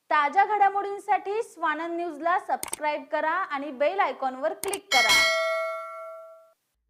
ताज्या घडामोडींसाठी स्वानंद न्यूजला सबस्क्राइब करा आणि बेल आयकॉनवर क्लिक करा।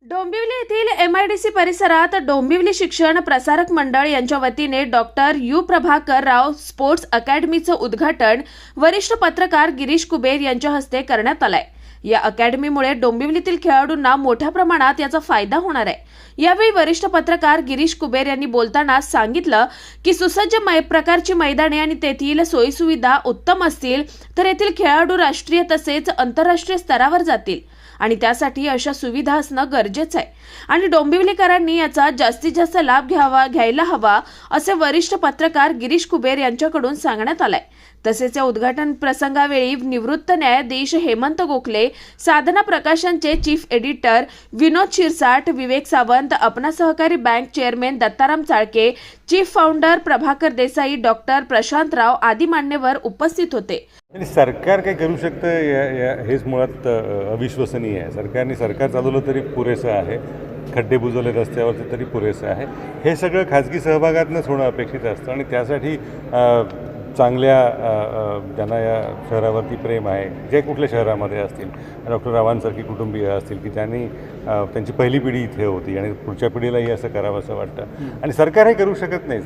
डोंबिवली येथील MIDC परिसरात डोंबिवली शिक्षण प्रसारक मंडळ यांच्या वतीने doctor U Prabhakar Rao sports अकॅडमीचं उद्घाटन वरिष्ठ पत्रकार गिरीश कुबेर यांच्या हस्ते करण्यात आलंय। या अकॅडमीमुळे डोंबिवलीतील खेळाडूंना मोठ्या प्रमाणात याचा फायदा होणार आहे। यावेळी वरिष्ठ पत्रकार गिरीश कुबेर यांनी बोलताना सांगितलं की सुसज्ज प्रकारची मैदाने आणि तेथील सोयीसुविधा उत्तम असतील तर येथील खेळाडू राष्ट्रीय तसेच आंतरराष्ट्रीय स्तरावर जातील आणि त्यासाठी अशा सुविधा असणं गरजेचं आहे आणि डोंबिवलीकरांनी याचा जास्तीत जास्त लाभ घ्यायला हवा असे वरिष्ठ पत्रकार गिरीश कुबेर यांच्याकडून सांगण्यात आलंय। तसेच या उद्घाटन प्रसंगावेळी निवृत्त न्यायाधीश हेमंत गोखले, साधना प्रकाशनचे chief editor Vinod Shirsat, Vivek Sawant, Apna Sahakari bank chairman Dattaram Chalke, chief founder Prabhakar Desai, doctor Prashant Rao आदी मान्यवर उपस्थित होते। सरकार काय करू शकतं हेच मुळात अविश्वसनीय आहे। सरकार चालवलं तरी पुरेसं आहे, खड्डे बुजवले रस्त्यावरचे तरी पुरेसं आहे। हे सगळं खाजगी सहभागातूनच होणं अपेक्षित असतं आणि त्यासाठी चांगल्या ज्यांना या शहरावरती प्रेम आहे, जे कुठल्या शहरामध्ये असतील, डॉक्टर रावांसारखी कुटुंबीय असतील की त्यांनी त्यांची पहिली पिढी इथे होती आणि पुढच्या पिढीलाही असं करावं असं वाटतं आणि सरकार हे करू शकत नाही।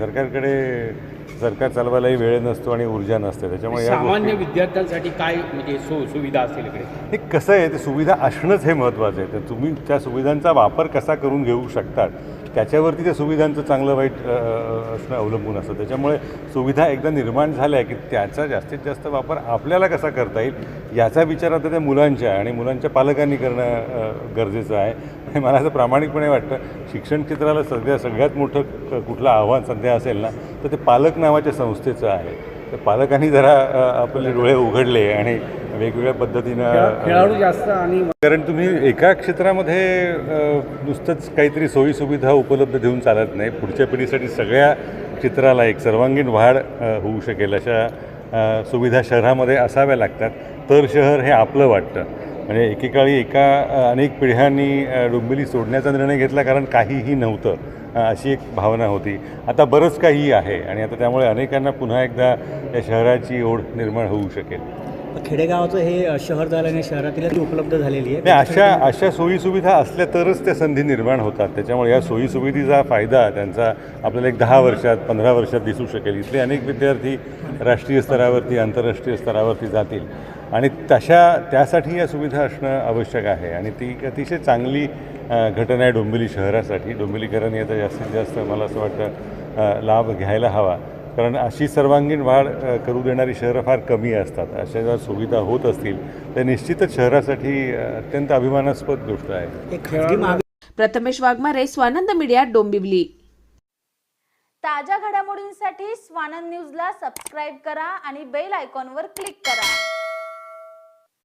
सरकार चालवायलाही वेळ नसतो आणि ऊर्जा नसते। त्याच्यामुळे सामान्य विद्यार्थ्यांसाठी काय म्हणजे सुविधा असतील इकडे? हे कसं आहे, ते सुविधा असणंच हे महत्त्वाचं आहे। तर तुम्ही त्या सुविधांचा वापर कसा करून घेऊ शकतात त्याच्यावरती त्या सुविधांचं चांगलं वाईट असणं अवलंबून असतं। त्याच्यामुळे सुविधा एकदा निर्माण झाल्या की त्याचा जास्तीत जास्त वापर आपल्याला कसा करता येईल याचा विचार आता त्या मुलांच्या आणि मुलांच्या पालकांनी करणं गरजेचं आहे। आणि मला असं प्रामाणिकपणे वाटतं, शिक्षण क्षेत्राला सगळ्यात मोठं कुठलं आव्हान सध्या असेल ना तर ते पालक नावाच्या संस्थेचं आहे। तर पालकांनी जरा आपले डोळे उघडले आणि वेगवेगळ्या पद्धतीनं खेळाडू जास्त आणि कारण तुम्ही एका क्षेत्रामध्ये नुसतंच काहीतरी सोयीसुविधा उपलब्ध देऊन चालत नाही। पुढच्या पिढीसाठी सगळ्या क्षेत्राला एक सर्वांगीण वाढ होऊ शकेल अशा सुविधा शहरामध्ये असाव्या लागतात, तर शहर हे आपलं वाटतं। म्हणजे एकेकाळी अनेक पिढ्यांनी डोंबिवली सोडण्याचा निर्णय घेतला कारण काहीही नव्हतं अशी एक भावना होती। आता बरंच काही आहे आणि आता त्यामुळे अनेकांना पुन्हा एकदा या शहराची ओढ निर्माण होऊ शकेल। खेडेगावाचं हे शहर झाल्याने शहरातील उपलब्ध झालेली आहे। अशा सोयीसुविधा असल्या तरच त्या संधी निर्माण होतात। त्याच्यामुळे या सोयीसुविधेचा फायदा त्यांचा आपल्याला एक 10 वर्षात 15 वर्षात दिसू शकेल। इथले अनेक विद्यार्थी राष्ट्रीय स्तरावरती आंतरराष्ट्रीय स्तरावरती जातील आणि त्यासाठी या सुविधा असणं आवश्यक आहे आणि ती अतिशय चांगली घटना आहे डोंबिवली शहरासाठी। डोंबिवलीकरांनी आता जास्तीत जास्त मला असं वाटतं लाभ घ्यायला हवा, कारण अशी सर्वांगीण वाढ करू देणारी शहरं फार कमी असतात। अशा जर सुविधा होत असतील तर निश्चितच शहरासाठी अत्यंत अभिमानास्पद गोष्ट आहे। प्रथमेश वाघमारे, स्वानंद मीडिया, डोंबिवली। ताज्या घडामोडींसाठी स्वानंद न्यूजला सबस्क्राइब करा आणि बेल आयकॉनवर क्लिक करा।